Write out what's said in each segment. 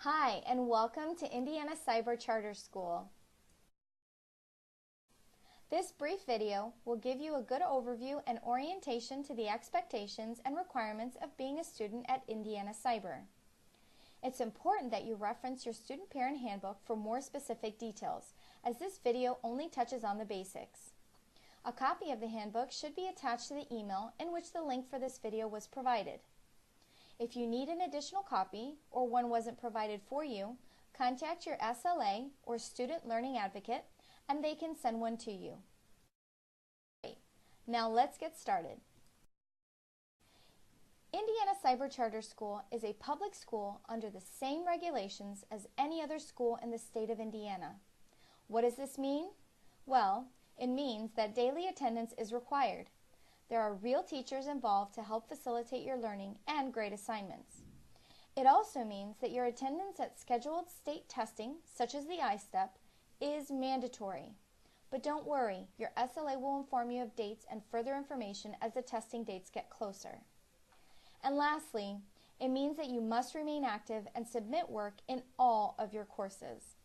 Hi, and welcome to Indiana Cyber Charter School. This brief video will give you a good overview and orientation to the expectations and requirements of being a student at Indiana Cyber. It's important that you reference your student parent handbook for more specific details, as this video only touches on the basics. A copy of the handbook should be attached to the email in which the link for this video was provided. If you need an additional copy or one wasn't provided for you, contact your SLA or Student Learning Advocate and they can send one to you. Now let's get started. Indiana Cyber Charter School is a public school under the same regulations as any other school in the state of Indiana. What does this mean? Well, it means that daily attendance is required. There are real teachers involved to help facilitate your learning and grade assignments. It also means that your attendance at scheduled state testing, such as the I-STEP, is mandatory. But don't worry, your SLA will inform you of dates and further information as the testing dates get closer. And lastly, it means that you must remain active and submit work in all of your courses.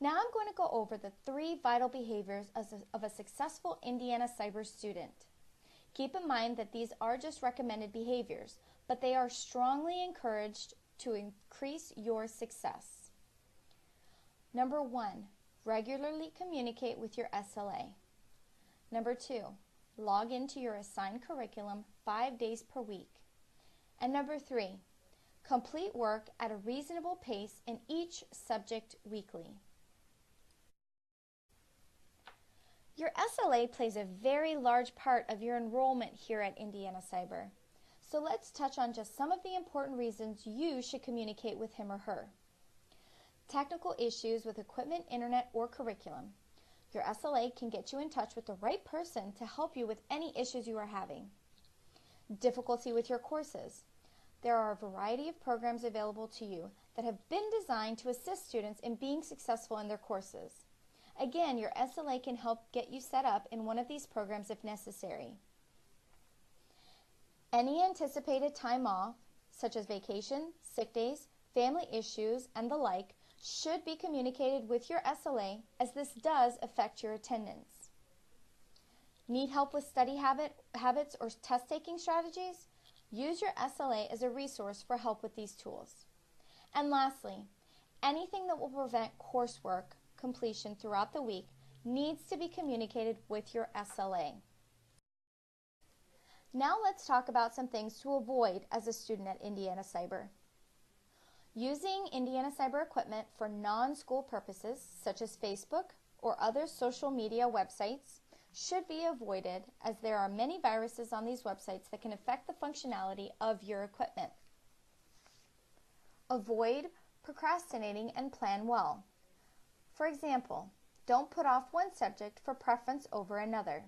Now I'm going to go over the 3 vital behaviors of a successful Indiana Cyber student. Keep in mind that these are just recommended behaviors, but they are strongly encouraged to increase your success. Number 1, regularly communicate with your SLA. Number 2, log into your assigned curriculum 5 days per week. And number 3, complete work at a reasonable pace in each subject weekly. Your SLA plays a very large part of your enrollment here at Indiana Cyber. So let's touch on just some of the important reasons you should communicate with him or her. Technical issues with equipment, internet, or curriculum. Your SLA can get you in touch with the right person to help you with any issues you are having. Difficulty with your courses. There are a variety of programs available to you that have been designed to assist students in being successful in their courses. Again, your SLA can help get you set up in one of these programs if necessary. Any anticipated time off, such as vacation, sick days, family issues, and the like, should be communicated with your SLA as this does affect your attendance. Need help with study habits or test-taking strategies? Use your SLA as a resource for help with these tools. And lastly, anything that will prevent coursework completion throughout the week needs to be communicated with your SLA. Now let's talk about some things to avoid as a student at Indiana Cyber. Using Indiana Cyber equipment for non-school purposes, such as Facebook or other social media websites, should be avoided as there are many viruses on these websites that can affect the functionality of your equipment. Avoid procrastinating and plan well. For example, don't put off one subject for preference over another.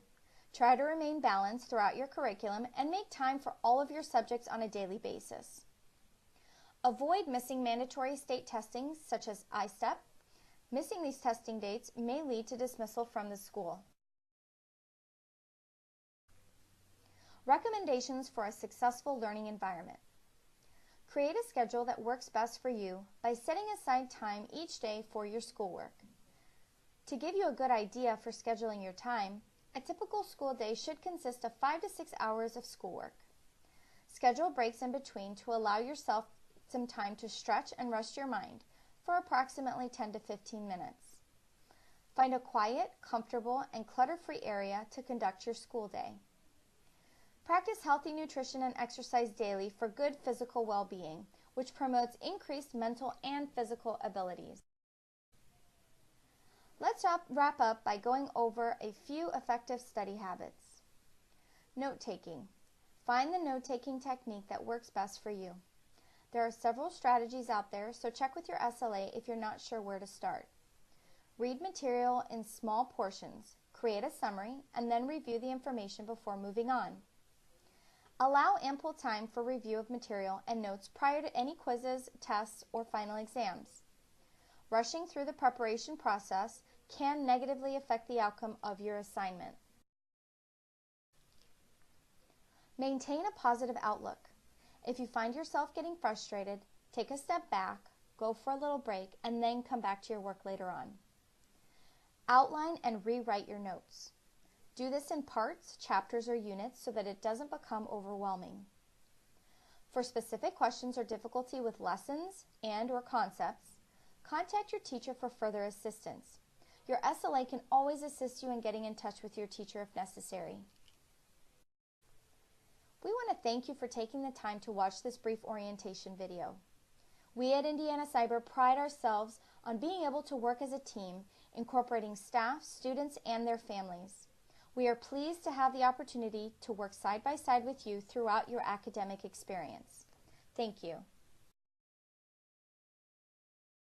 Try to remain balanced throughout your curriculum and make time for all of your subjects on a daily basis. Avoid missing mandatory state testings such as I-STEP. Missing these testing dates may lead to dismissal from the school. Recommendations for a successful learning environment. Create a schedule that works best for you by setting aside time each day for your schoolwork. To give you a good idea for scheduling your time, a typical school day should consist of 5 to 6 hours of schoolwork. Schedule breaks in between to allow yourself some time to stretch and rest your mind for approximately 10 to 15 minutes. Find a quiet, comfortable, and clutter-free area to conduct your school day. Practice healthy nutrition and exercise daily for good physical well-being, which promotes increased mental and physical abilities. Let's wrap up by going over a few effective study habits. Note-taking. Find the note-taking technique that works best for you. There are several strategies out there, so check with your SLA if you're not sure where to start. Read material in small portions, create a summary, and then review the information before moving on. Allow ample time for review of material and notes prior to any quizzes, tests, or final exams. Rushing through the preparation process can negatively affect the outcome of your assignment. Maintain a positive outlook. If you find yourself getting frustrated, Take a step back, go for a little break, and then come back to your work later on. Outline and rewrite your notes. Do this in parts, chapters, or units so that it doesn't become overwhelming. For specific questions or difficulty with lessons and/or concepts, contact your teacher for further assistance. Your SLA can always assist you in getting in touch with your teacher if necessary. We want to thank you for taking the time to watch this brief orientation video. We at Indiana Cyber pride ourselves on being able to work as a team, incorporating staff, students, and their families. We are pleased to have the opportunity to work side by side with you throughout your academic experience. Thank you.